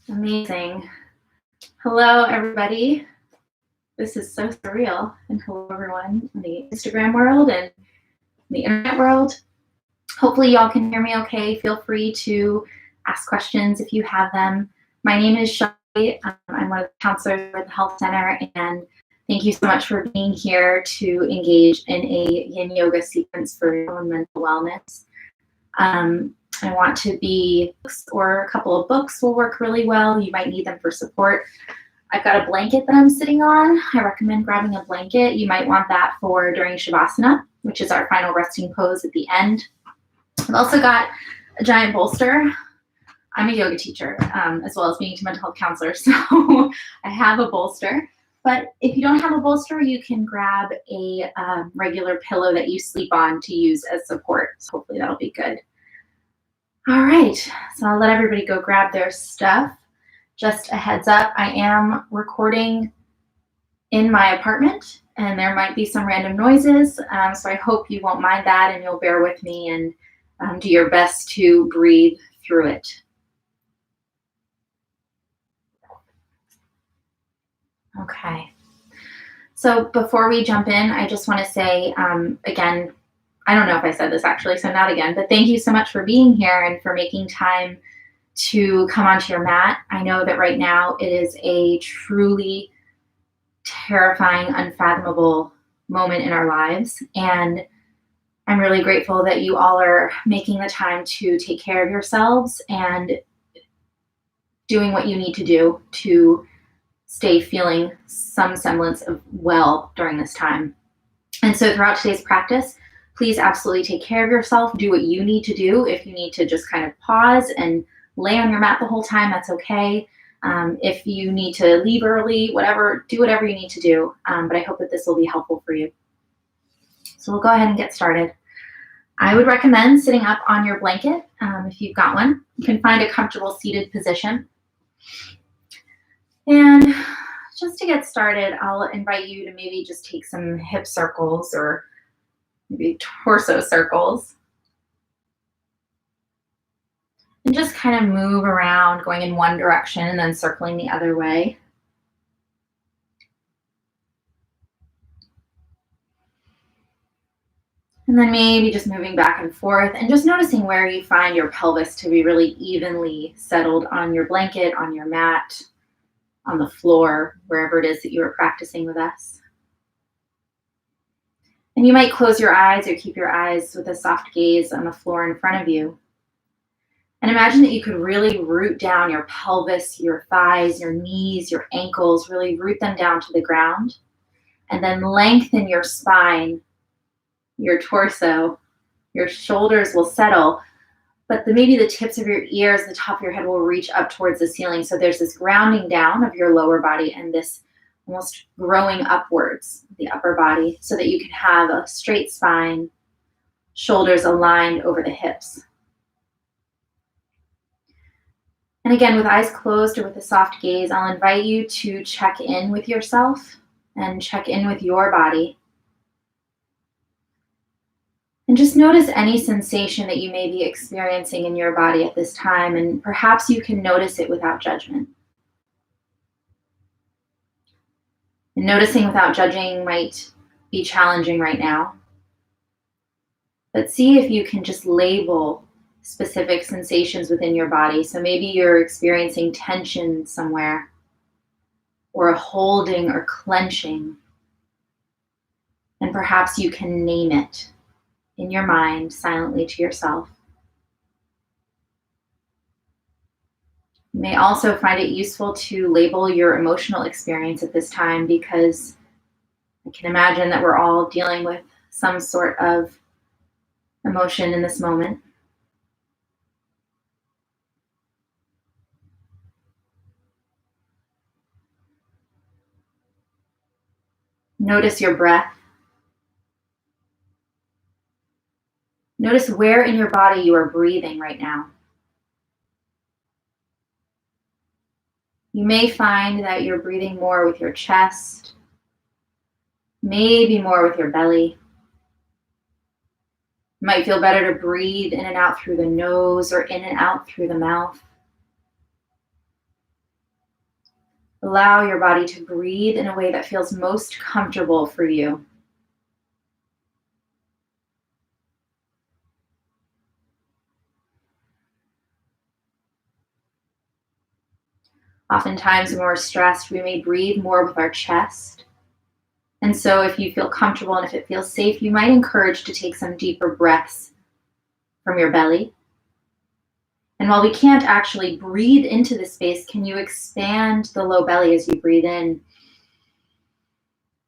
Amazing. Hello, everybody. This is so surreal. And hello, everyone in the Instagram world and the internet world. Hopefully, y'all can hear me okay. Feel free to ask questions if you have them. My name is Shelby. I'm one of the counselors at the Health Center, and thank you so much for being here to engage in a yin yoga sequence for your own mental wellness. I want to be, or a couple of books will work really well. You might need them for support. I've got a blanket that I'm sitting on. I recommend grabbing a blanket. You might want that for during Shavasana, which is our final resting pose at the end. I've also got a giant bolster. I'm a yoga teacher, as well as being a mental health counselor, so I have a bolster. But if you don't have a bolster, you can grab a regular pillow that you sleep on to use as support. So hopefully that'll be good. All right, so I'll let everybody go grab their stuff. Just a heads up, I am recording in my apartment, and there might be some random noises, so I hope you won't mind that and you'll bear with me and do your best to breathe through it. Okay, so before we jump in, I just want to say, again, I don't know if I said this actually, so not again, but thank you so much for being here and for making time to come onto your mat. I know that right now it is a truly terrifying, unfathomable moment in our lives, and I'm really grateful that you all are making the time to take care of yourselves and doing what you need to do to stay feeling some semblance of well during this time. And so throughout today's practice, please absolutely take care of yourself. Do what you need to do. If you need to just kind of pause and lay on your mat the whole time, that's okay. If you need to leave early, do whatever you need to do. But I hope that this will be helpful for you. So we'll go ahead and get started. I would recommend sitting up on your blanket if you've got one. You can find a comfortable seated position. And just to get started, I'll invite you to maybe just take some hip circles or maybe torso circles. And just kind of move around, going in one direction and then circling the other way. And then maybe just moving back and forth and just noticing where you find your pelvis to be really evenly settled on your blanket, on your mat, on the floor, wherever it is that you are practicing with us. And you might close your eyes or keep your eyes with a soft gaze on the floor in front of you. And imagine that you could really root down your pelvis, your thighs, your knees, your ankles, really root them down to the ground. And then lengthen your spine, your torso, your shoulders will settle, but maybe the tips of your ears, the top of your head will reach up towards the ceiling. So there's this grounding down of your lower body and this almost growing upwards, the upper body, so that you can have a straight spine, shoulders aligned over the hips. And again, with eyes closed or with a soft gaze, I'll invite you to check in with yourself and check in with your body. And just notice any sensation that you may be experiencing in your body at this time, and perhaps you can notice it without judgment. And noticing without judging might be challenging right now. But see if you can just label specific sensations within your body. So maybe you're experiencing tension somewhere, or a holding or clenching. And perhaps you can name it in your mind silently to yourself. You may also find it useful to label your emotional experience at this time, because I can imagine that we're all dealing with some sort of emotion in this moment. Notice your breath. Notice where in your body you are breathing right now. You may find that you're breathing more with your chest, maybe more with your belly. It might feel better to breathe in and out through the nose or in and out through the mouth. Allow your body to breathe in a way that feels most comfortable for you. Oftentimes, when we're stressed, we may breathe more with our chest. And so, if you feel comfortable and if it feels safe, you might encourage to take some deeper breaths from your belly. And while we can't actually breathe into this space, can you expand the low belly as you breathe in?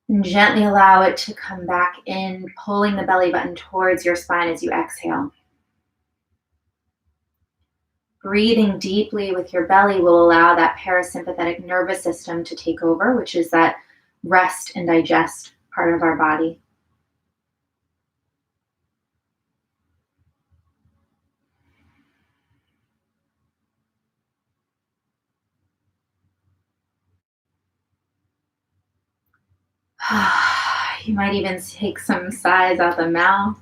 And gently allow it to come back in, pulling the belly button towards your spine as you exhale. Breathing deeply with your belly will allow that parasympathetic nervous system to take over, which is that rest and digest part of our body. You might even take some sighs out the mouth.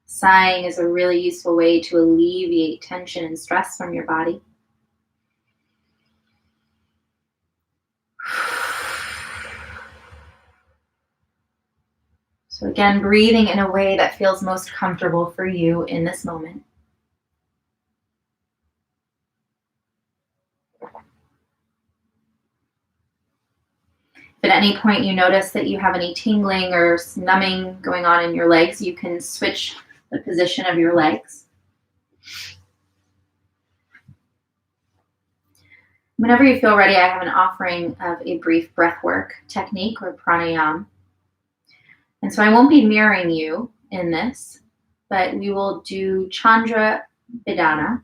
Sighing is a really useful way to alleviate tension and stress from your body. So again, breathing in a way that feels most comfortable for you in this moment. If at any point you notice that you have any tingling or numbing going on in your legs, you can switch the position of your legs. Whenever you feel ready, I have an offering of a brief breathwork technique or pranayama. And so I won't be mirroring you in this, but we will do Chandra Bidana.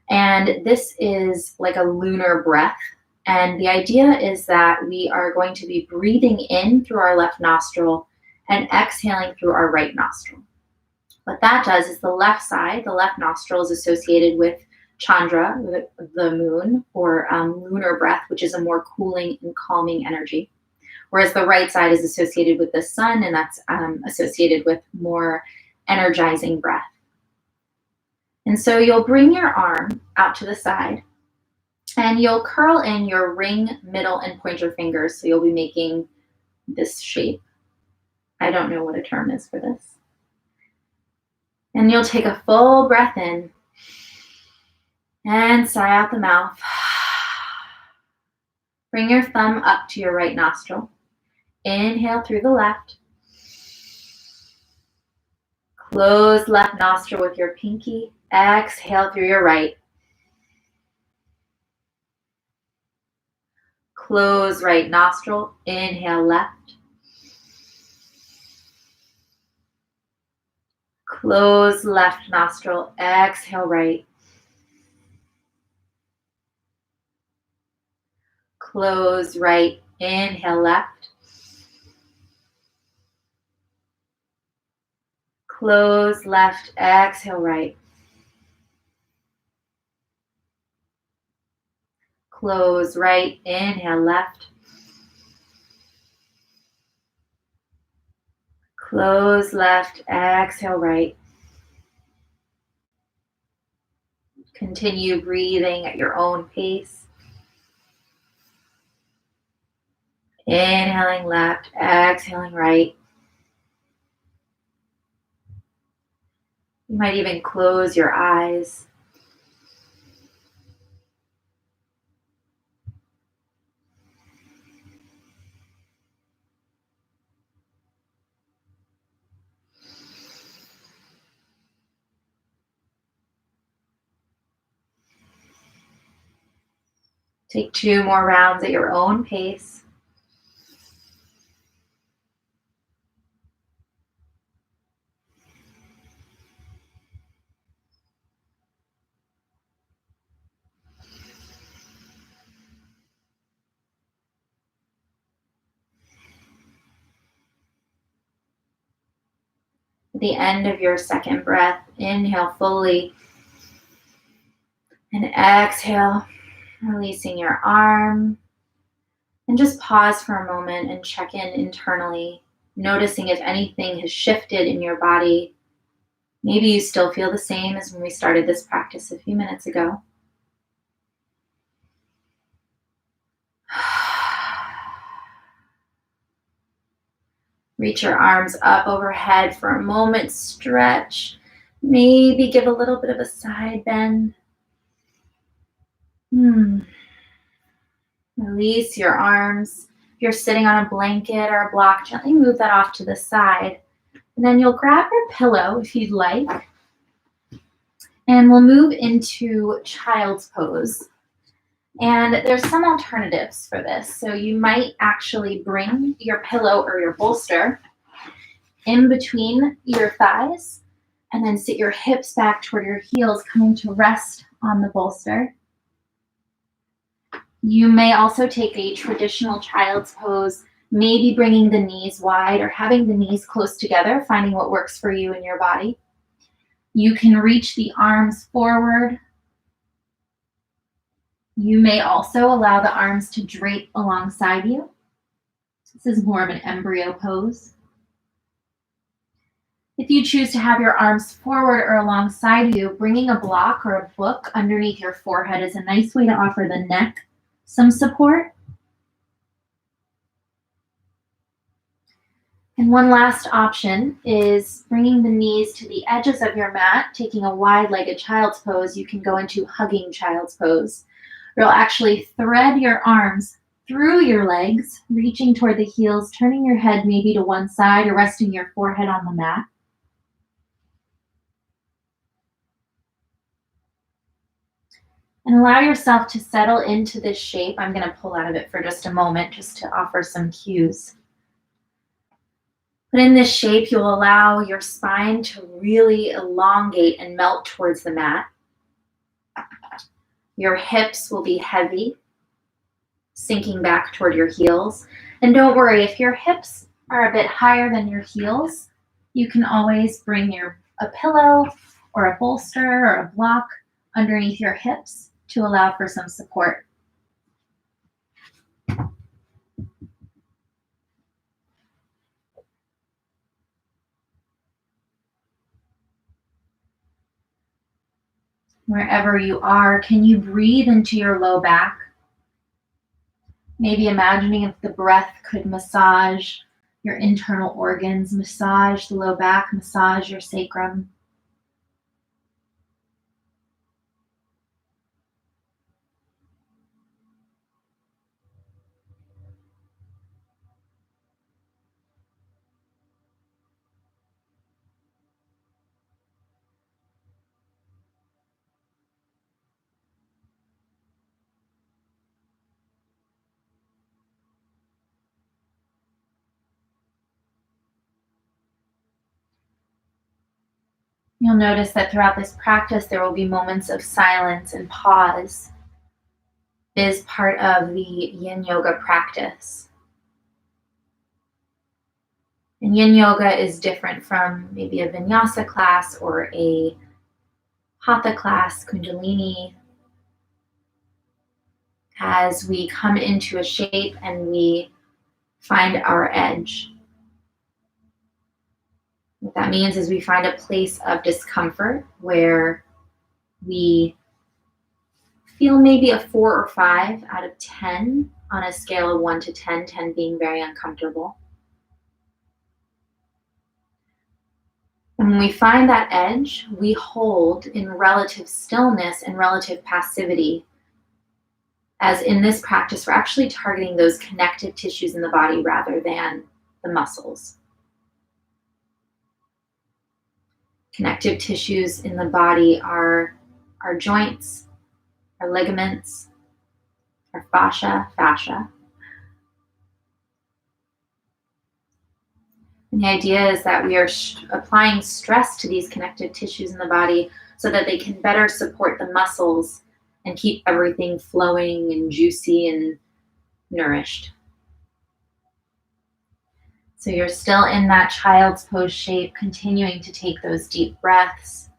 And this is like a lunar breath. And the idea is that we are going to be breathing in through our left nostril and exhaling through our right nostril. What that does is the left side, the left nostril, is associated with Chandra, the moon, or lunar breath, which is a more cooling and calming energy. Whereas the right side is associated with the sun, and that's associated with more energizing breath. And so you'll bring your arm out to the side, and you'll curl in your ring, middle, and pointer fingers. So you'll be making this shape. I don't know what a term is for this. And you'll take a full breath in and sigh out the mouth. Bring your thumb up to your right nostril. Inhale through the left. Close left nostril with your pinky. Exhale through your right. Close right nostril. Inhale left. Close left nostril. Exhale right. Close right. Inhale left. Close left. Exhale right. Close right. Inhale left. Close left. Exhale right. Continue breathing at your own pace. Inhaling left, exhaling right. You might even close your eyes. Take 2 more rounds at your own pace. At the end of your second breath, inhale fully and exhale, releasing your arm. And just pause for a moment and check in internally, noticing if anything has shifted in your body Maybe you still feel the same as when we started this practice a few minutes ago. Reach your arms up overhead for a moment, stretch. Maybe give a little bit of a side bend. Release your arms. If you're sitting on a blanket or a block, gently move that off to the side. And then you'll grab your pillow if you'd like. And we'll move into child's pose. And there's some alternatives for this. So you might actually bring your pillow or your bolster in between your thighs and then sit your hips back toward your heels, coming to rest on the bolster. You may also take a traditional child's pose, maybe bringing the knees wide or having the knees close together, finding what works for you in your body. You can reach the arms forward. You may also allow the arms to drape alongside you. This is more of an embryo pose. If you choose to have your arms forward or alongside you, bringing a block or a book underneath your forehead is a nice way to offer the neck some support. And one last option is bringing the knees to the edges of your mat, taking a wide-legged child's pose. You can go into hugging child's pose. You'll actually thread your arms through your legs, reaching toward the heels, turning your head maybe to one side or resting your forehead on the mat. And allow yourself to settle into this shape. I'm going to pull out of it for just a moment just to offer some cues. But in this shape, you'll allow your spine to really elongate and melt towards the mat. Your hips will be heavy, sinking back toward your heels. And don't worry, if your hips are a bit higher than your heels, you can always bring a pillow or a bolster or a block underneath your hips to allow for some support. Wherever you are, can you breathe into your low back? Maybe imagining if the breath could massage your internal organs, massage the low back, massage your sacrum. You'll notice that throughout this practice, there will be moments of silence and pause. It is part of the yin yoga practice. And yin yoga is different from maybe a vinyasa class or a hatha class, kundalini. As we come into a shape and we find our edge. What that means is we find a place of discomfort where we feel maybe a 4 or 5 out of 10 on a scale of 1 to 10, 10 being very uncomfortable. And when we find that edge, we hold in relative stillness and relative passivity. As in this practice, we're actually targeting those connective tissues in the body rather than the muscles. Connective tissues in the body are our joints, our ligaments, our fascia. And the idea is that we are applying stress to these connective tissues in the body so that they can better support the muscles and keep everything flowing and juicy and nourished. So you're still in that child's pose shape, continuing to take those deep breaths.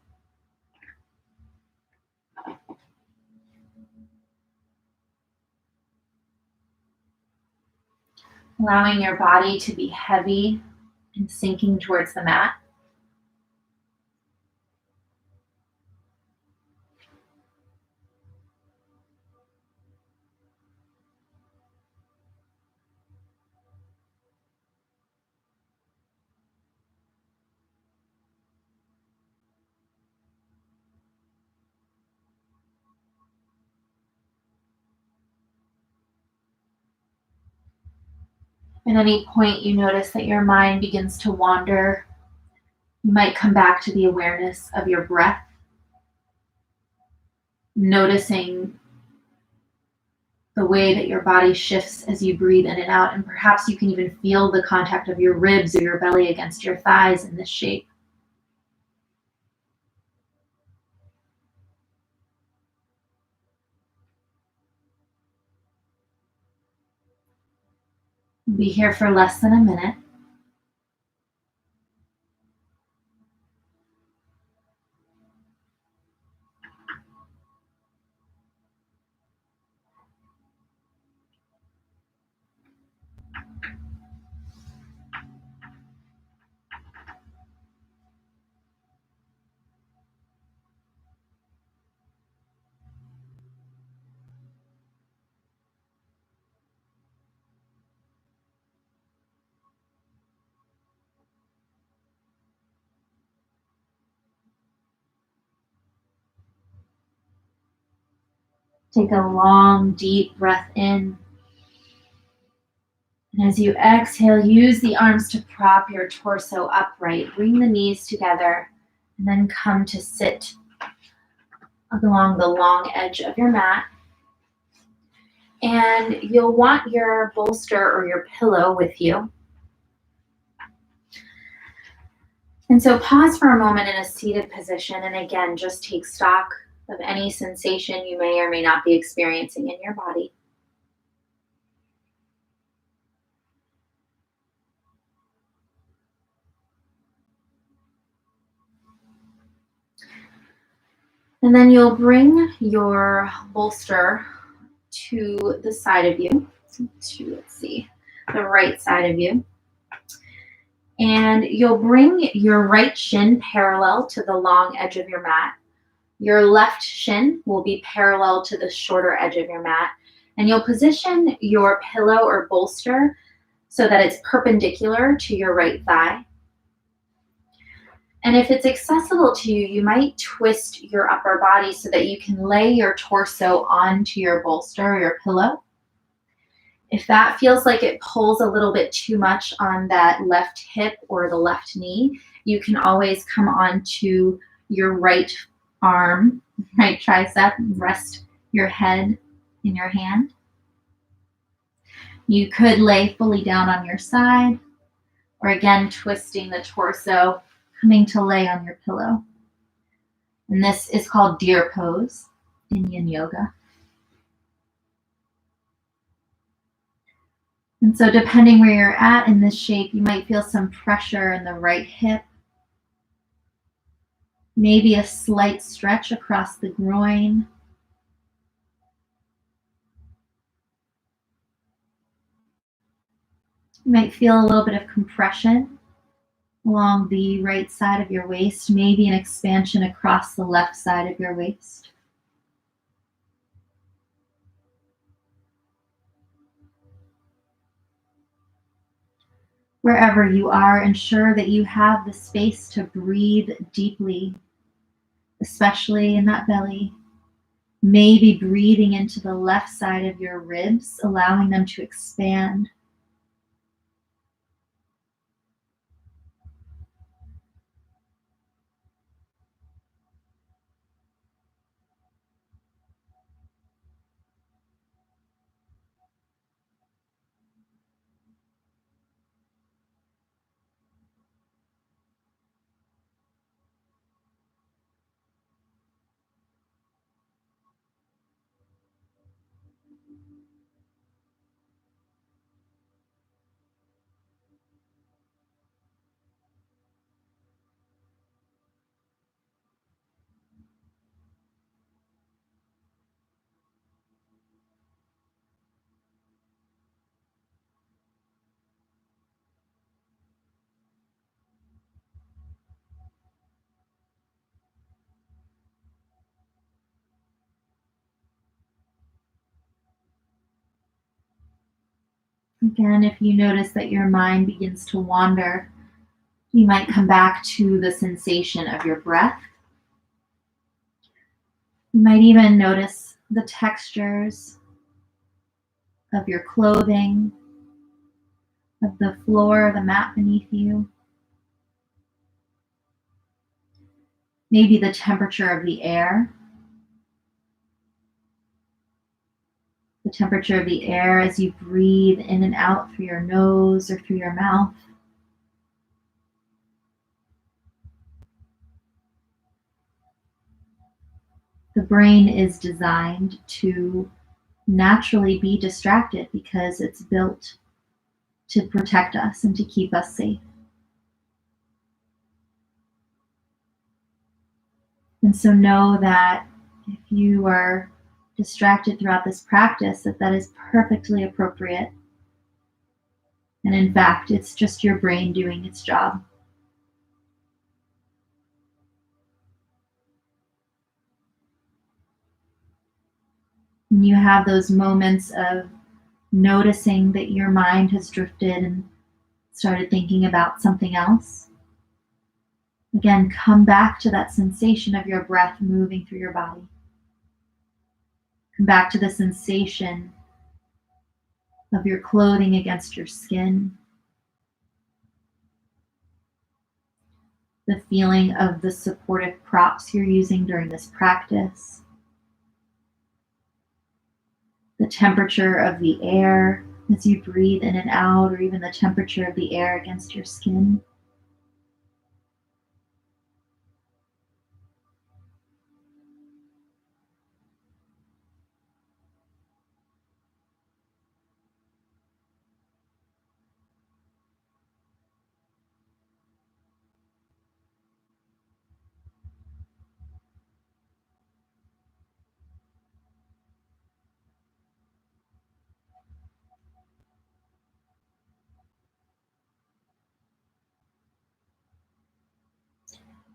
Allowing your body to be heavy and sinking towards the mat. At any point you notice that your mind begins to wander, you might come back to the awareness of your breath, noticing the way that your body shifts as you breathe in and out, and perhaps you can even feel the contact of your ribs or your belly against your thighs in this shape. We'll be here for less than a minute. Take a long, deep breath in. And as you exhale, use the arms to prop your torso upright. Bring the knees together and then come to sit along the long edge of your mat. And you'll want your bolster or your pillow with you. And so pause for a moment in a seated position, and again, just take stock of any sensation you may or may not be experiencing in your body. And then you'll bring your bolster to the side of you, the right side of you. And you'll bring your right shin parallel to the long edge of your mat. Your left shin will be parallel to the shorter edge of your mat. And you'll position your pillow or bolster so that it's perpendicular to your right thigh. And if it's accessible to you, you might twist your upper body so that you can lay your torso onto your bolster or your pillow. If that feels like it pulls a little bit too much on that left hip or the left knee, you can always come onto your right arm, right tricep, rest your head in your hand. You could lay fully down on your side, or again, twisting the torso, coming to lay on your pillow. And this is called deer pose in yin yoga. And so depending where you're at in this shape, you might feel some pressure in the right hip, maybe a slight stretch across the groin. You might feel a little bit of compression along the right side of your waist, maybe an expansion across the left side of your waist. Wherever you are, ensure that you have the space to breathe deeply, especially in that belly. Maybe breathing into the left side of your ribs, allowing them to expand. Again, if you notice that your mind begins to wander, you might come back to the sensation of your breath. You might even notice the textures of your clothing of the floor, the mat beneath you. Maybe the temperature of the air. The temperature of the air as you breathe in and out through your nose or through your mouth. The brain is designed to naturally be distracted because it's built to protect us and to keep us safe. And so know that if you are distracted throughout this practice, that is perfectly appropriate. And in fact, it's just your brain doing its job. When you have those moments of noticing that your mind has drifted and started thinking about something else, again, come back to that sensation of your breath moving through your body. Come back to the sensation of your clothing against your skin. The feeling of the supportive props you're using during this practice. The temperature of the air as you breathe in and out, or even the temperature of the air against your skin.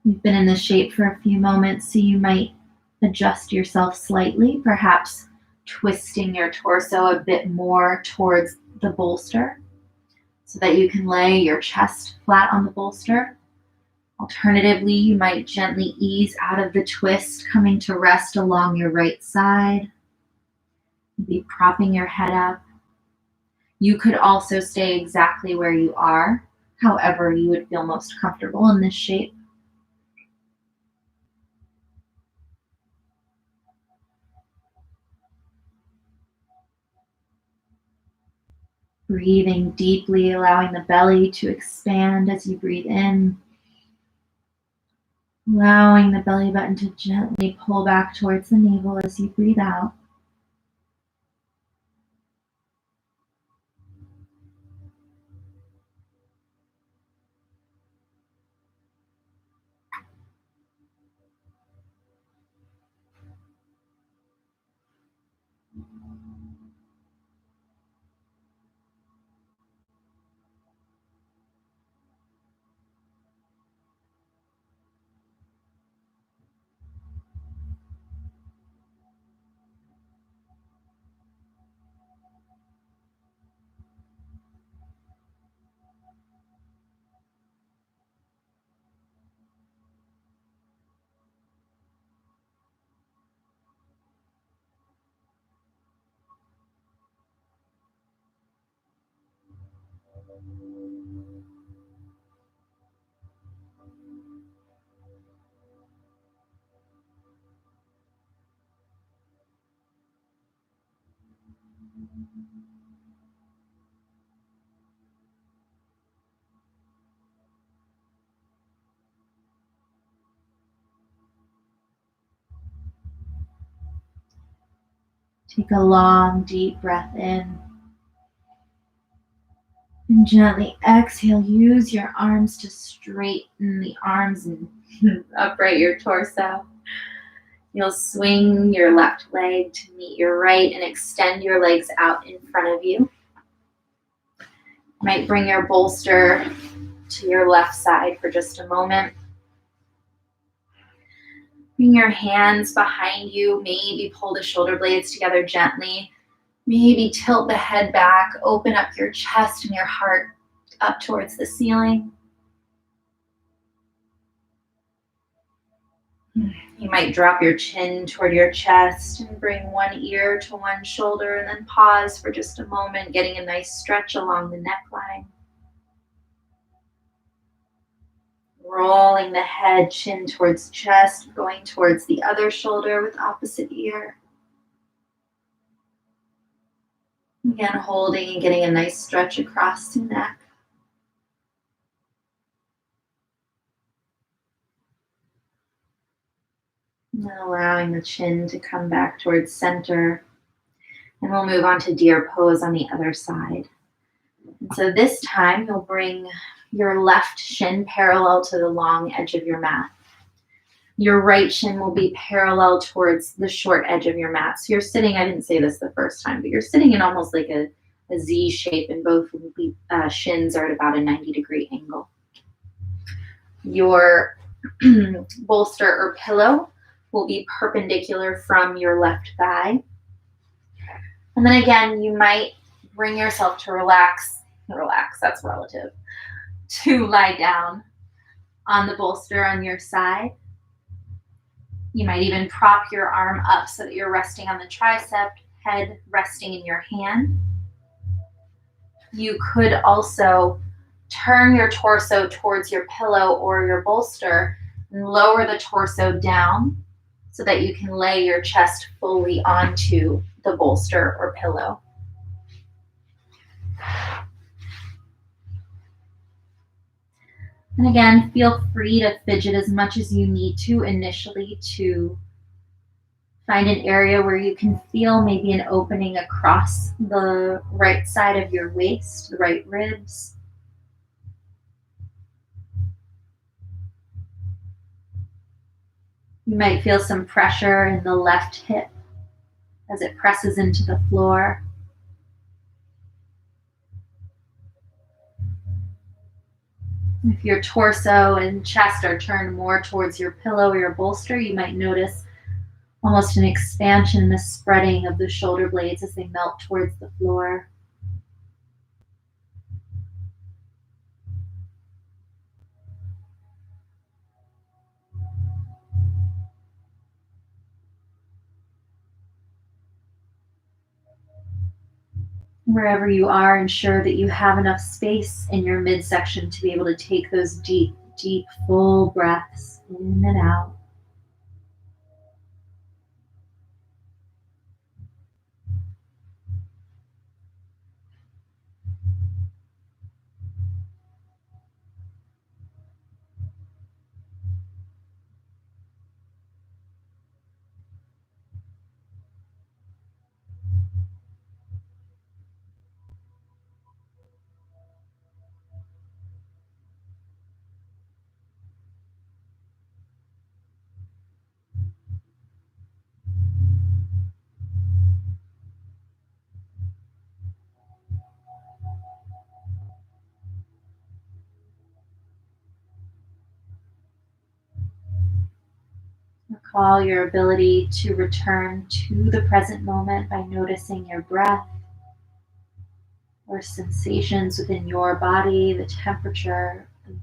You've been in this shape for a few moments, so you might adjust yourself slightly, perhaps twisting your torso a bit more towards the bolster so that you can lay your chest flat on the bolster. Alternatively, you might gently ease out of the twist, coming to rest along your right side, maybe propping your head up. You could also stay exactly where you are, however you would feel most comfortable in this shape. Breathing deeply, allowing the belly to expand as you breathe in. Allowing the belly button to gently pull back towards the navel as you breathe out. Take a long, deep breath in. And gently exhale. Use your arms to straighten the arms and upright your torso. You'll swing your left leg to meet your right and extend your legs out in front of you. You might bring your bolster to your left side for just a moment. Bring your hands behind you. Maybe pull the shoulder blades together gently. Maybe tilt the head back. Open up your chest and your heart up towards the ceiling. You might drop your chin toward your chest and bring one ear to one shoulder and then pause for just a moment, getting a nice stretch along the neckline. Rolling the head, chin towards chest, going towards the other shoulder with opposite ear. Again, holding and getting a nice stretch across the neck. And allowing the chin to come back towards center. And we'll move on to deer pose on the other side. And so this time you'll bring your left shin parallel to the long edge of your mat. Your right shin will be parallel towards the short edge of your mat. So you're sitting, I didn't say this the first time, but you're sitting in almost like a Z shape, and both shins are at about a 90-degree angle. Your bolster or pillow will be perpendicular from your left thigh. And then again, you might bring yourself to relax, that's relative, to lie down on the bolster on your side. You might even prop your arm up so that you're resting on the tricep, head resting in your hand. You could also turn your torso towards your pillow or your bolster and lower the torso down so that you can lay your chest fully onto the bolster or pillow. And again, feel free to fidget as much as you need to initially to find an area where you can feel maybe an opening across the right side of your waist, the right ribs. You might feel some pressure in the left hip as it presses into the floor. If your torso and chest are turned more towards your pillow or your bolster, you might notice almost an expansion and a spreading of the shoulder blades as they melt towards the floor. Wherever you are, ensure that you have enough space in your midsection to be able to take those deep, deep, full breaths in and out. Recall your ability to return to the present moment by noticing your breath or sensations within your body, the temperature, the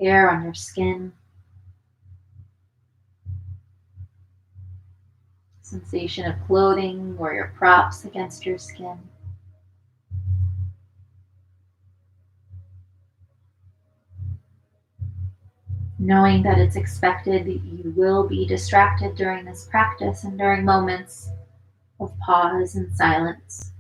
air on your skin, sensation of clothing or your props against your skin. Knowing that it's expected that you will be distracted during this practice and during moments of pause and silence.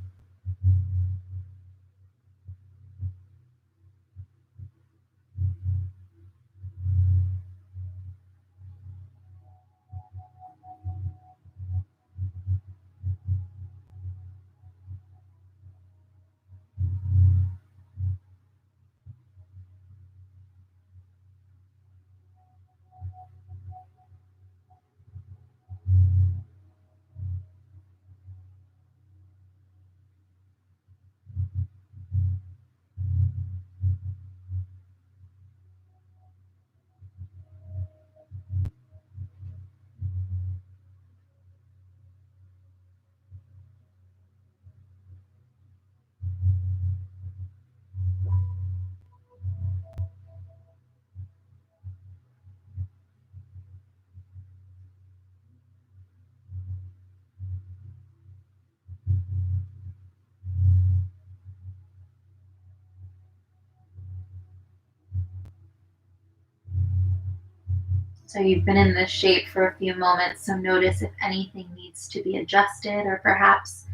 So you've been in this shape for a few moments, so notice if anything needs to be adjusted, or perhaps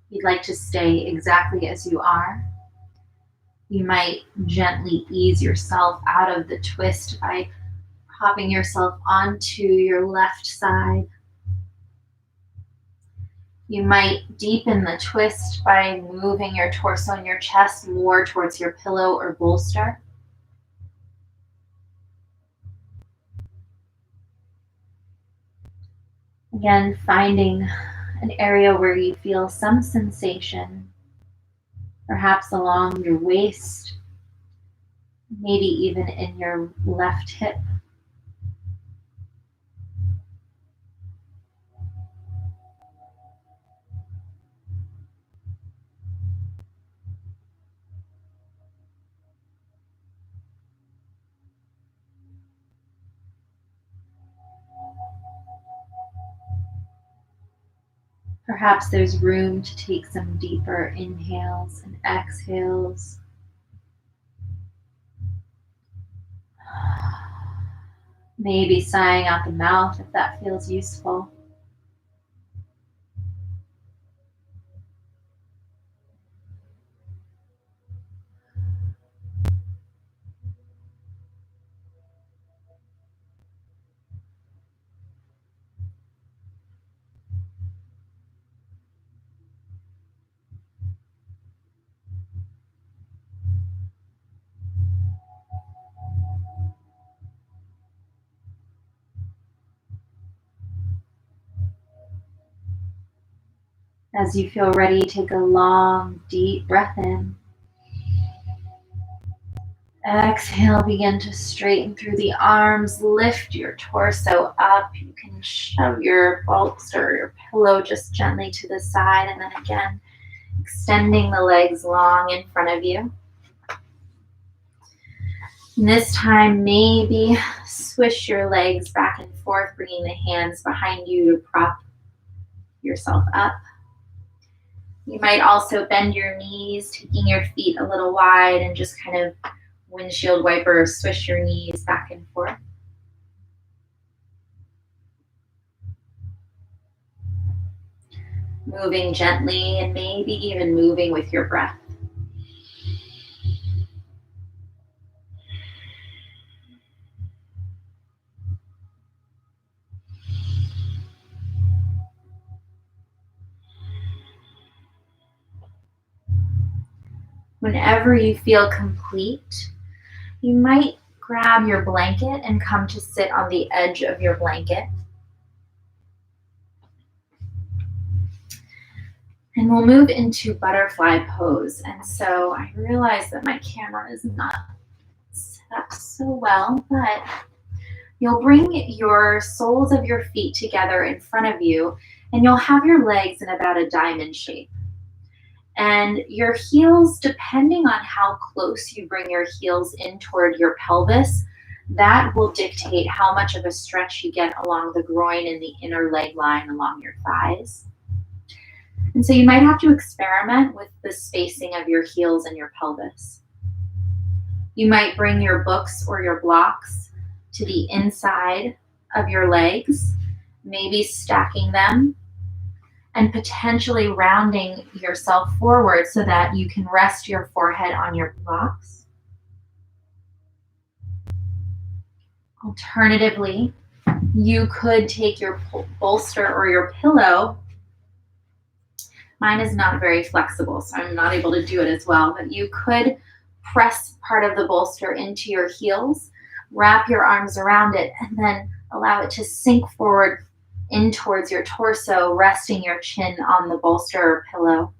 you'd like to stay exactly as you are. You might gently ease yourself out of the twist by popping yourself onto your left side. You might deepen the twist by moving your torso and your chest more towards your pillow or bolster. Again, finding an area where you feel some sensation, perhaps along your waist, maybe even in your left hip. Perhaps there's room to take some deeper inhales and exhales. Maybe sighing out the mouth if that feels useful. As you feel ready, take a long, deep breath in. Exhale, begin to straighten through the arms, lift your torso up. You can shove your bolster or your pillow just gently to the side, and then again, extending the legs long in front of you. And this time, maybe swish your legs back and forth, bringing the hands behind you to prop yourself up. You might also bend your knees, taking your feet a little wide, and just kind of windshield wiper, swish your knees back and forth. Moving gently and maybe even moving with your breath. Whenever you feel complete, you might grab your blanket and come to sit on the edge of your blanket. And we'll move into butterfly pose. And so I realize that my camera is not set up so well, but you'll bring your soles of your feet together in front of you, and you'll have your legs in about a diamond shape. And your heels, depending on how close you bring your heels in toward your pelvis, that will dictate how much of a stretch you get along the groin and the inner leg line along your thighs. And so you might have to experiment with the spacing of your heels and your pelvis. You might bring your books or your blocks to the inside of your legs, maybe stacking them, and potentially rounding yourself forward so that you can rest your forehead on your blocks. Alternatively, you could take your bolster or your pillow. Mine is not very flexible, so I'm not able to do it as well, but you could press part of the bolster into your heels, wrap your arms around it, and then allow it to sink forward in towards your torso, resting your chin on the bolster or pillow.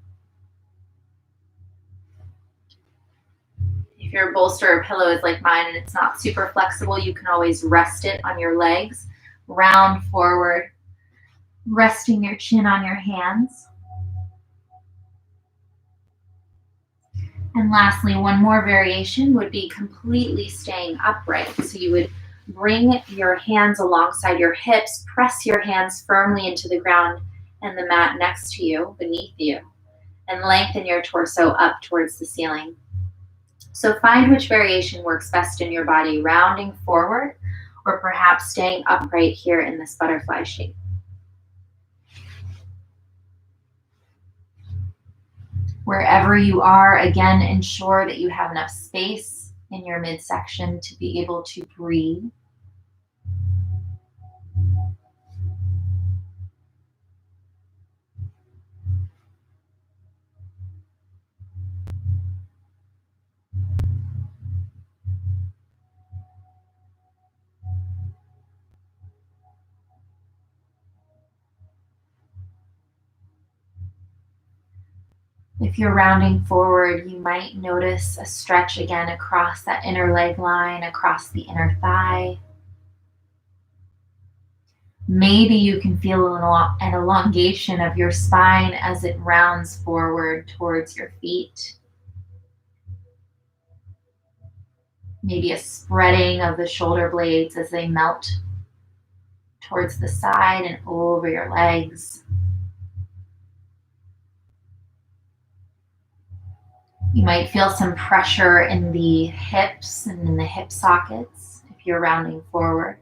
If your bolster or pillow is like mine and it's not super flexible, you can always rest it on your legs, round forward, resting your chin on your hands. And lastly, one more variation would be completely staying upright. So you would bring your hands alongside your hips, press your hands firmly into the ground and the mat next to you, beneath you, and lengthen your torso up towards the ceiling. So find which variation works best in your body, rounding forward or perhaps staying upright here in this butterfly shape. Wherever you are, again, ensure that you have enough space in your midsection to be able to breathe. If you're rounding forward, you might notice a stretch again across that inner leg line, across the inner thigh. Maybe you can feel an elongation of your spine as it rounds forward towards your feet. Maybe a spreading of the shoulder blades as they melt towards the side and over your legs. You might feel some pressure in the hips and in the hip sockets if you're rounding forward.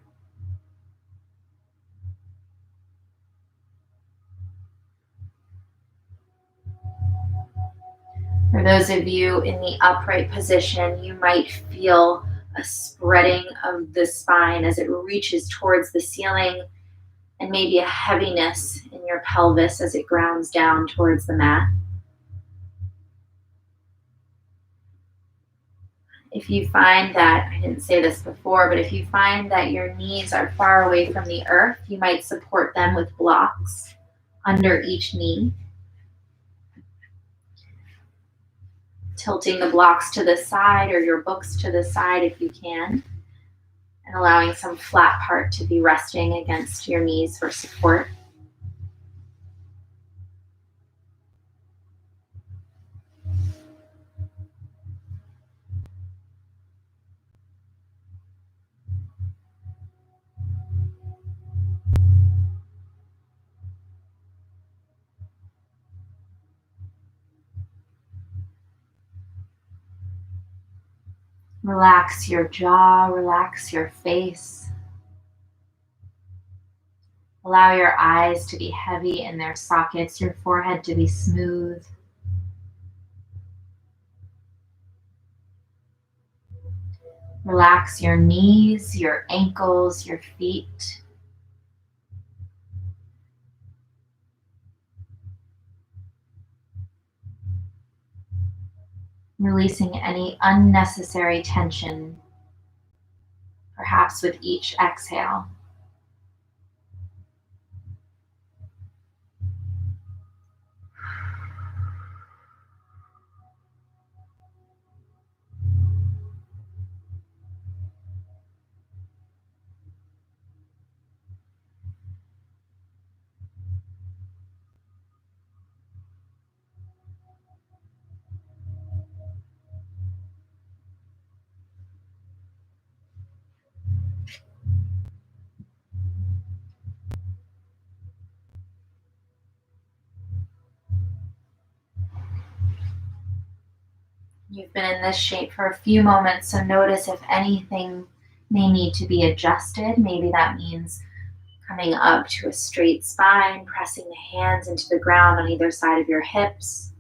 For those of you in the upright position, you might feel a spreading of the spine as it reaches towards the ceiling, and maybe a heaviness in your pelvis as it grounds down towards the mat. If you find that, I didn't say this before, but if you find that your knees are far away from the earth, you might support them with blocks under each knee. Tilting the blocks to the side or your books to the side if you can, and allowing some flat part to be resting against your knees for support. Relax your jaw, relax your face. Allow your eyes to be heavy in their sockets, your forehead to be smooth. Relax your knees, your ankles, your feet. Releasing any unnecessary tension, perhaps with each exhale. You've been in this shape for a few moments, so notice if anything may need to be adjusted. Maybe that means coming up to a straight spine, pressing the hands into the ground on either side of your hips.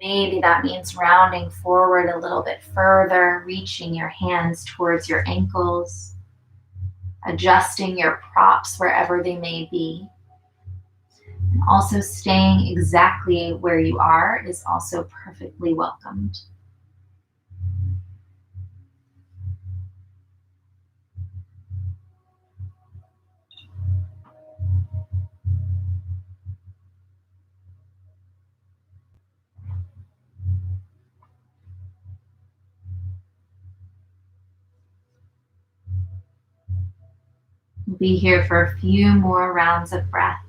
Maybe that means rounding forward a little bit further, reaching your hands towards your ankles, adjusting your props wherever they may be. And also staying exactly where you are is also perfectly welcomed. We'll be here for a few more rounds of breath.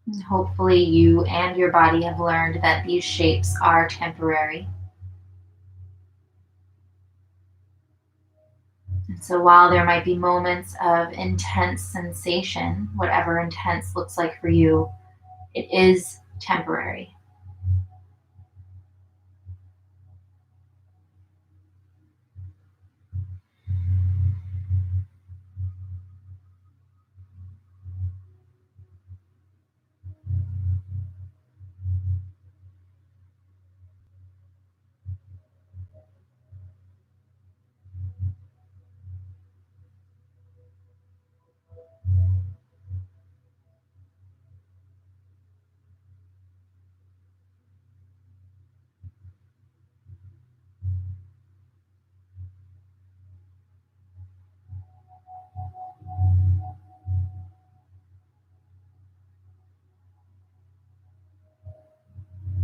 And hopefully you and your body have learned that these shapes are temporary. And so while there might be moments of intense sensation, whatever intense looks like for you, it is temporary.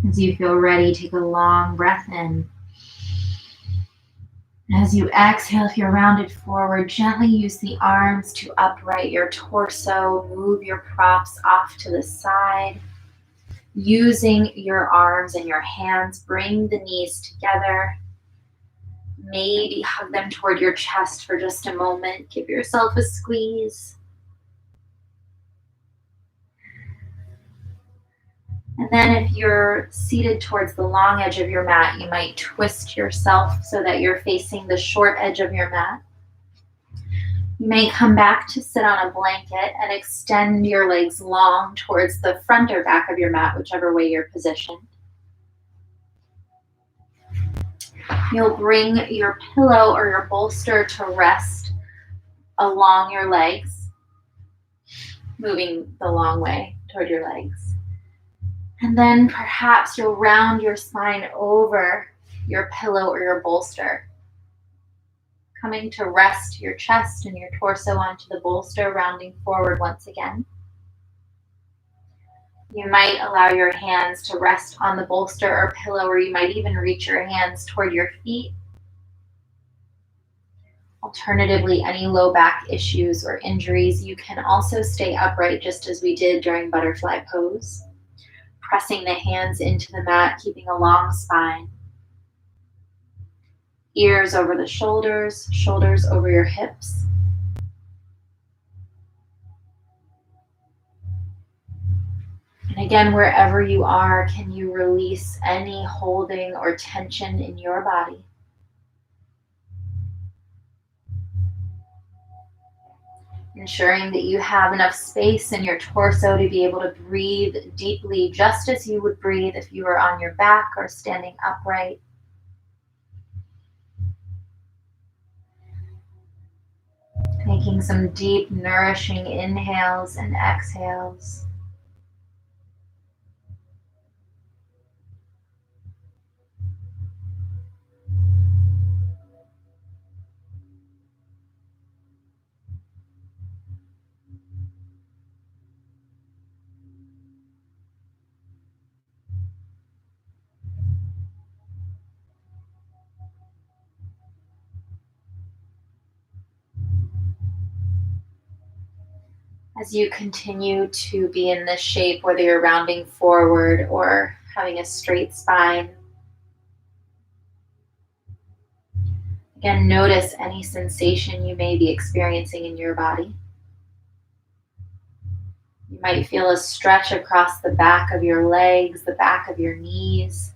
As you feel ready, take a long breath in. As you exhale, if you're rounded forward, gently use the arms to upright your torso. Move your props off to the side. Using your arms and your hands, bring the knees together. Maybe hug them toward your chest for just a moment. Give yourself a squeeze. And then if you're seated towards the long edge of your mat, you might twist yourself so that you're facing the short edge of your mat. You may come back to sit on a blanket and extend your legs long towards the front or back of your mat, whichever way you're positioned. You'll bring your pillow or your bolster to rest along your legs, moving the long way toward your legs. And then perhaps you'll round your spine over your pillow or your bolster, coming to rest your chest and your torso onto the bolster, rounding forward once again. You might allow your hands to rest on the bolster or pillow, or you might even reach your hands toward your feet. Alternatively, any low back issues or injuries, you can also stay upright just as we did during butterfly pose, pressing the hands into the mat, keeping a long spine. Ears over the shoulders, shoulders over your hips. And again, wherever you are, can you release any holding or tension in your body? Ensuring that you have enough space in your torso to be able to breathe deeply, just as you would breathe if you were on your back or standing upright. Making some deep, nourishing inhales and exhales. As you continue to be in this shape, whether you're rounding forward or having a straight spine, again, notice any sensation you may be experiencing in your body. You might feel a stretch across the back of your legs, the back of your knees,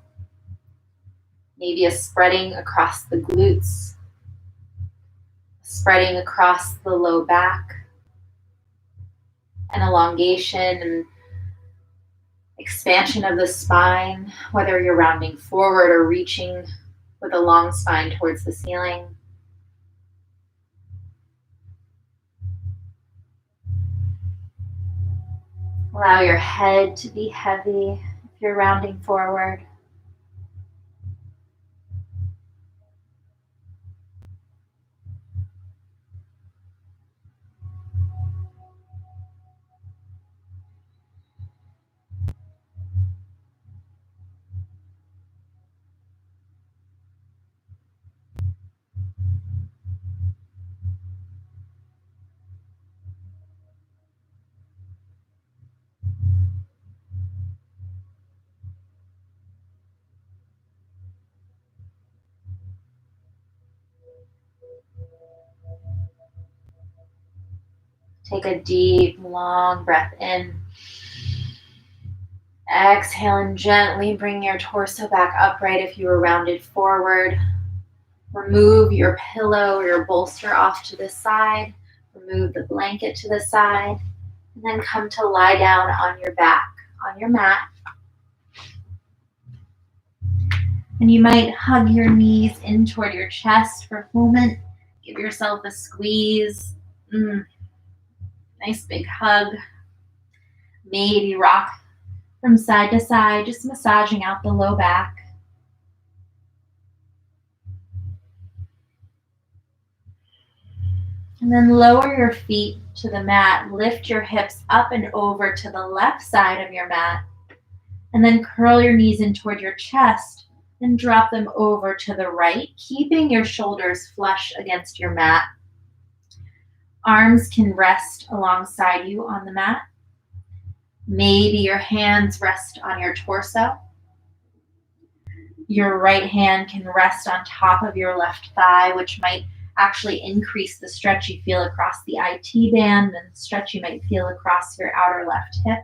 maybe a spreading across the glutes, spreading across the low back, an elongation and expansion of the spine, whether you're rounding forward or reaching with a long spine towards the ceiling. Allow your head to be heavy if you're rounding forward. Take a deep, long breath in. Exhale and gently bring your torso back upright if you were rounded forward. Remove your pillow or your bolster off to the side. Remove the blanket to the side. And then come to lie down on your back, on your mat. And you might hug your knees in toward your chest for a moment. Give yourself a squeeze. Nice big hug. Maybe rock from side to side, just massaging out the low back. And then lower your feet to the mat. Lift your hips up and over to the left side of your mat. And then curl your knees in toward your chest and drop them over to the right, keeping your shoulders flush against your mat. Arms can rest alongside you on the mat. Maybe your hands rest on your torso. Your right hand can rest on top of your left thigh, which might actually increase the stretch you feel across the IT band and the stretch you might feel across your outer left hip.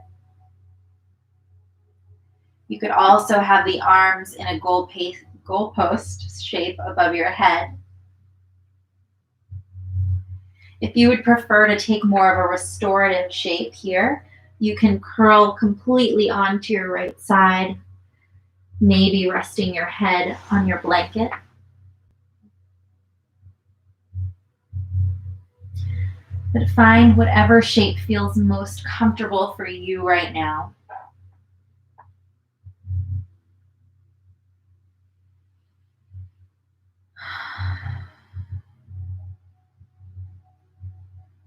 You could also have the arms in a goalpost shape above your head. If you would prefer to take more of a restorative shape here, you can curl completely onto your right side, maybe resting your head on your blanket. But find whatever shape feels most comfortable for you right now.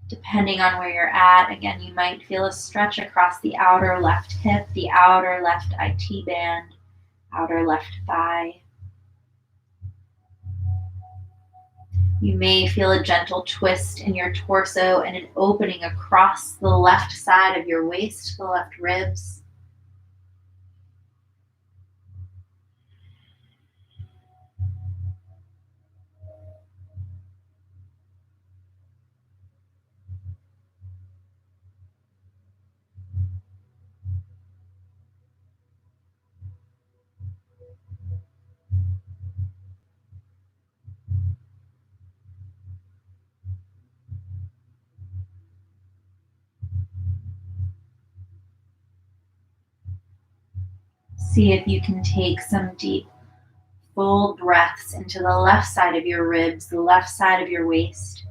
Depending on where you're at, again, you might feel a stretch across the outer left hip, the outer left IT band, outer left thigh. You may feel a gentle twist in your torso and an opening across the left side of your waist, the left ribs. See if you can take some deep, full breaths into the left side of your ribs, the left side of your waist.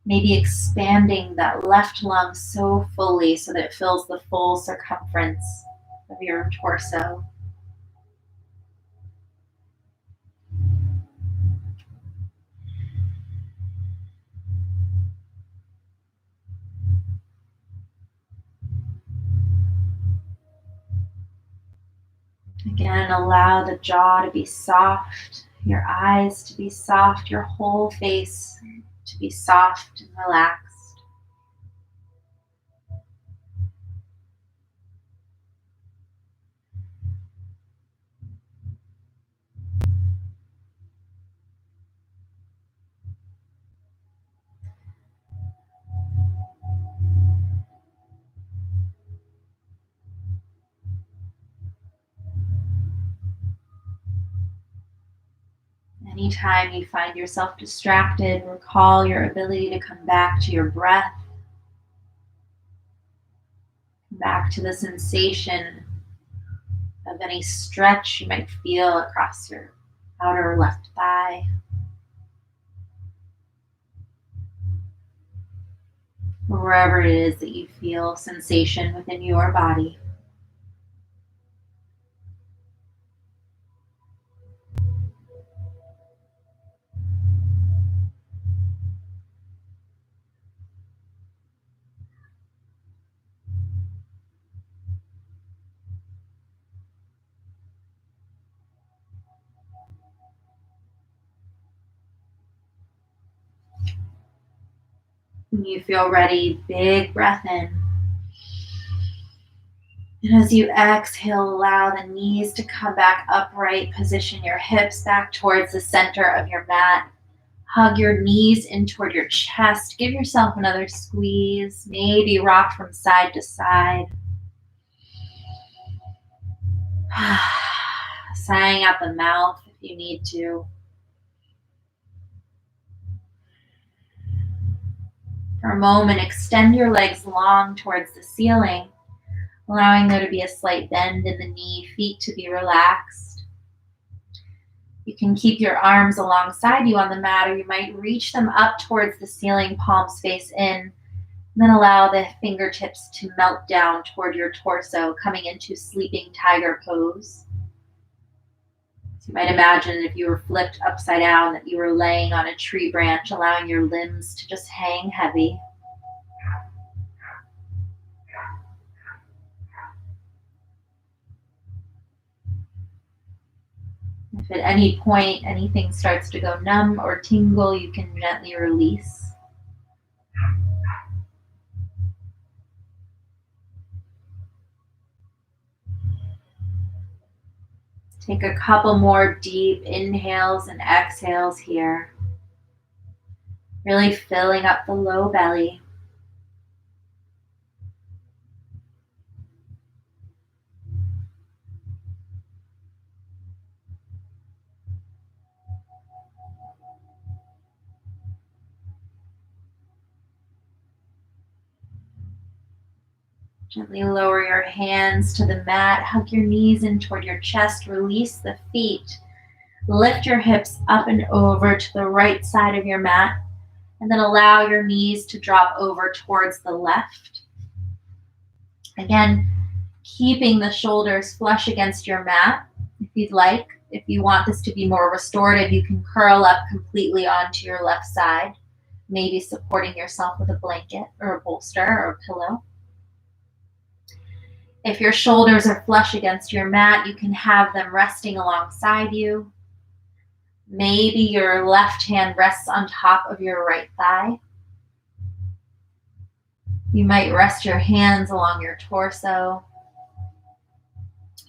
Maybe expanding that left lung so fully so that it fills the full circumference of your torso. Again, allow the jaw to be soft, your eyes to be soft, your whole face to be soft and relaxed. Anytime you find yourself distracted, recall your ability to come back to your breath, back to the sensation of any stretch you might feel across your outer left thigh. Or wherever it is that you feel sensation within your body. When you feel ready, big breath in. And as you exhale, allow the knees to come back upright. Position your hips back towards the center of your mat. Hug your knees in toward your chest. Give yourself another squeeze. Maybe rock from side to side. Sighing out the mouth if you need to. For a moment, extend your legs long towards the ceiling, allowing there to be a slight bend in the knee, feet to be relaxed. You can keep your arms alongside you on the mat, or you might reach them up towards the ceiling, palms face in, and then allow the fingertips to melt down toward your torso, coming into sleeping tiger pose. So you might imagine if you were flipped upside down that you were laying on a tree branch, allowing your limbs to just hang heavy. If at any point anything starts to go numb or tingle, you can gently release. Take a couple more deep inhales and exhales here. Really filling up the low belly. Gently lower your hands to the mat. Hug your knees in toward your chest. Release the feet. Lift your hips up and over to the right side of your mat. And then allow your knees to drop over towards the left. Again, keeping the shoulders flush against your mat if you'd like. If you want this to be more restorative, you can curl up completely onto your left side, maybe supporting yourself with a blanket or a bolster or a pillow. If your shoulders are flush against your mat, you can have them resting alongside you. Maybe your left hand rests on top of your right thigh. You might rest your hands along your torso.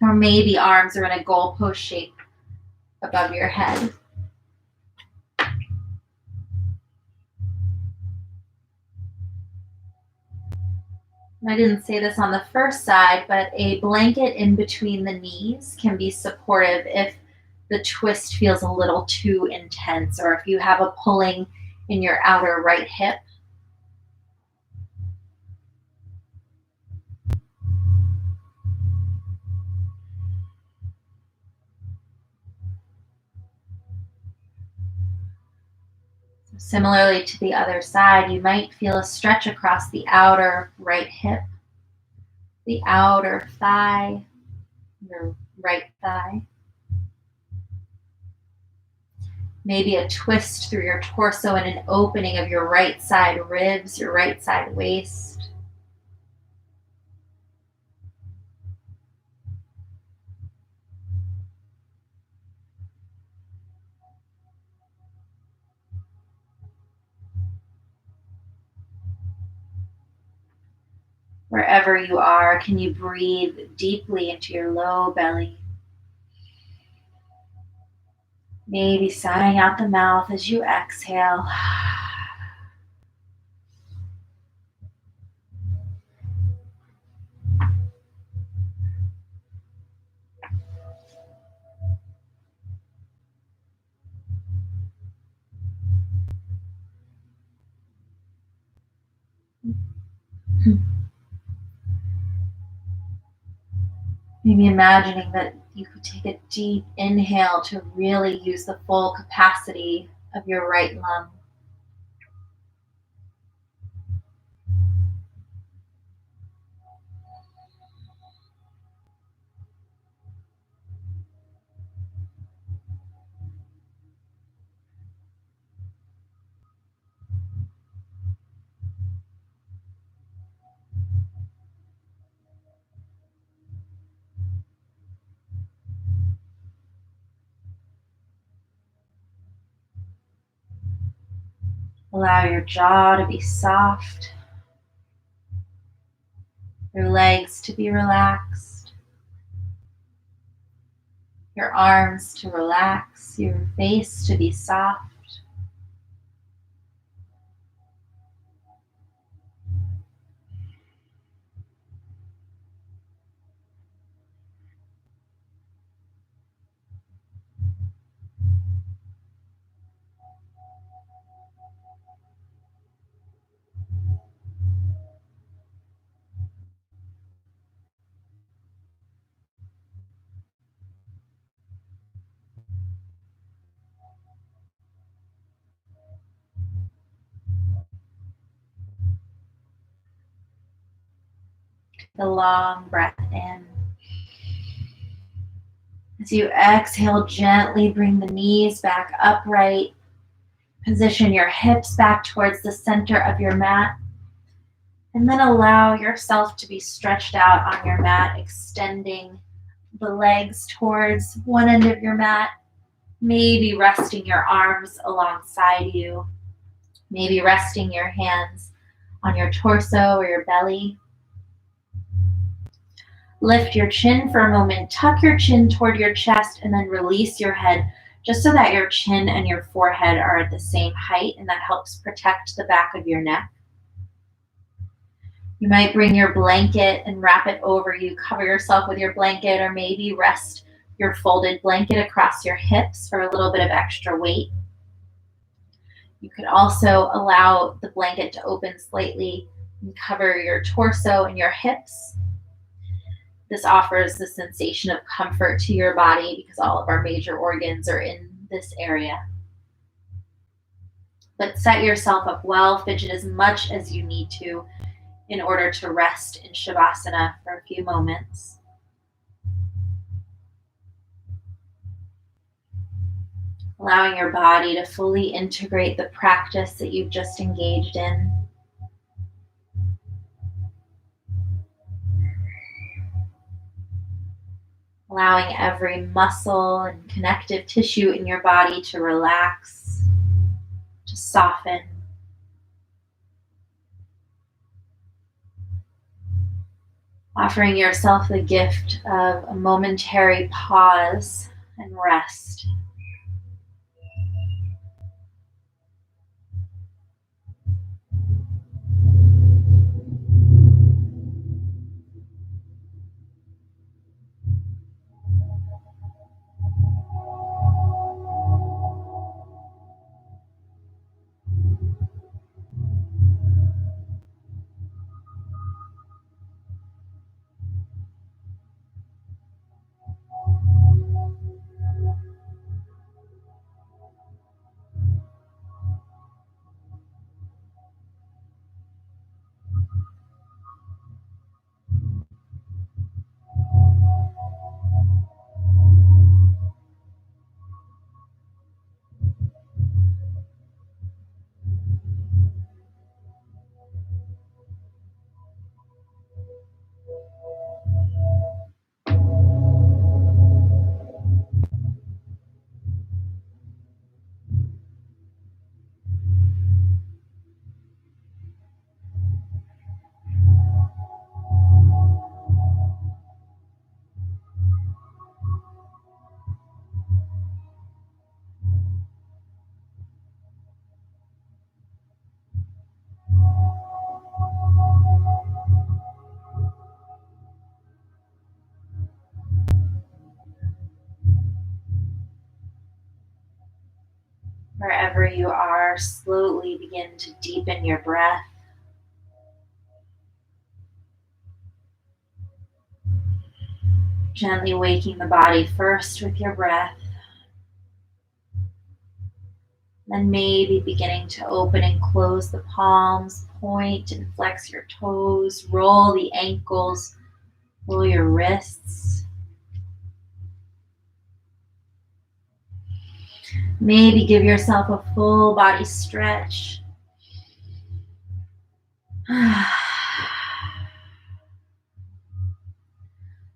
Or maybe arms are in a goalpost shape above your head. I didn't say this on the first side, but a blanket in between the knees can be supportive if the twist feels a little too intense, or if you have a pulling in your outer right hip. Similarly to the other side, you might feel a stretch across the outer right hip, the outer thigh, your right thigh. Maybe a twist through your torso and an opening of your right side ribs, your right side waist. Wherever you are, can you breathe deeply into your low belly? Maybe sighing out the mouth as you exhale. Maybe imagining that you could take a deep inhale to really use the full capacity of your right lung. Allow your jaw to be soft, your legs to be relaxed, your arms to relax, your face to be soft. The long breath in. As you exhale, gently bring the knees back upright. Position your hips back towards the center of your mat. And then allow yourself to be stretched out on your mat, extending the legs towards one end of your mat Maybe resting your arms alongside you. Maybe resting your hands on your torso or your belly. Lift your chin for a moment, tuck your chin toward your chest, and then release your head just so that your chin and your forehead are at the same height, and that helps protect the back of your neck. You might bring your blanket and wrap it over you, cover yourself with your blanket, or maybe rest your folded blanket across your hips for a little bit of extra weight. You could also allow the blanket to open slightly and cover your torso and your hips. This offers the sensation of comfort to your body because all of our major organs are in this area. But set yourself up well, fidget as much as you need to in order to rest in Shavasana for a few moments. Allowing your body to fully integrate the practice that you've just engaged in. Allowing every muscle and connective tissue in your body to relax, to soften. Offering yourself the gift of a momentary pause and rest. Wherever you are, slowly begin to deepen your breath. Gently waking the body first with your breath. Then maybe beginning to open and close the palms, point and flex your toes, roll the ankles, roll your wrists. Maybe give yourself a full body stretch.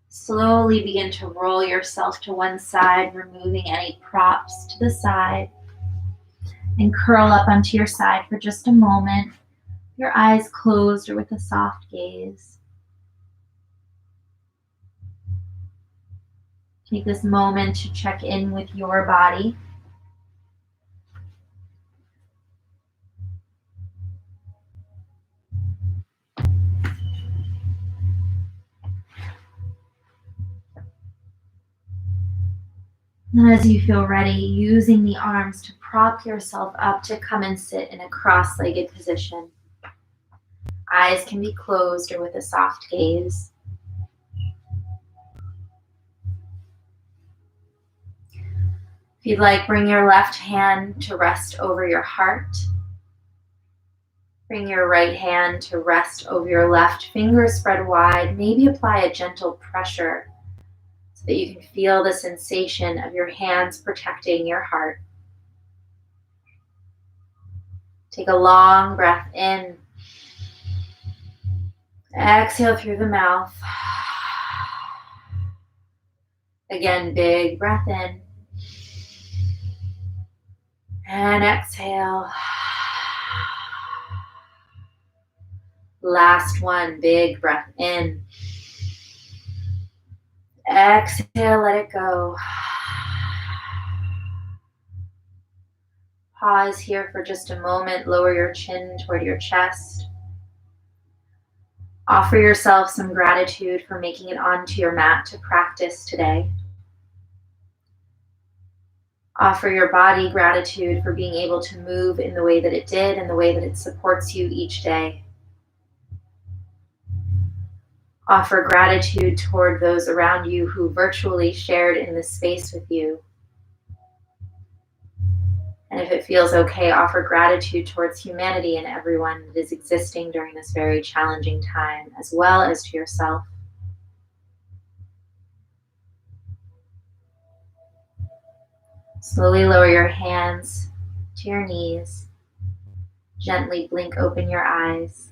Slowly begin to roll yourself to one side, removing any props to the side. And curl up onto your side for just a moment, your eyes closed or with a soft gaze. Take this moment to check in with your body. And as you feel ready, using the arms to prop yourself up to come and sit in a cross-legged position. Eyes can be closed or with a soft gaze. If you'd like, bring your left hand to rest over your heart. Bring your right hand to rest over your left, fingers spread wide. Maybe apply a gentle pressure so that you can feel the sensation of your hands protecting your heart. Take a long breath in. Exhale through the mouth. Again, big breath in. And exhale. Last one, big breath in. Exhale, let it go. Pause here for just a moment. Lower your chin toward your chest. Offer yourself some gratitude for making it onto your mat to practice today. Offer your body gratitude for being able to move in the way that it did and the way that it supports you each day. Offer gratitude toward those around you who virtually shared in this space with you. And if it feels okay, offer gratitude towards humanity and everyone that is existing during this very challenging time, as well as to yourself. Slowly lower your hands to your knees. Gently blink open your eyes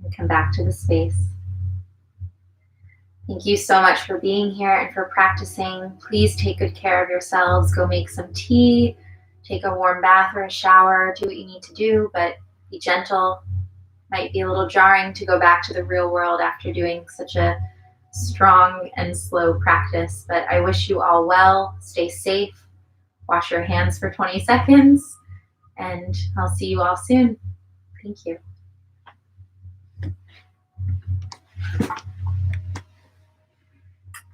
and come back to the space. Thank you so much for being here and for practicing. Please take good care of yourselves. Go make some tea, take a warm bath or a shower, do what you need to do, but be gentle. Might be a little jarring to go back to the real world after doing such a strong and slow practice, but I wish you all well. Stay safe. Wash your hands for 20 seconds, and I'll see you all soon. Thank you.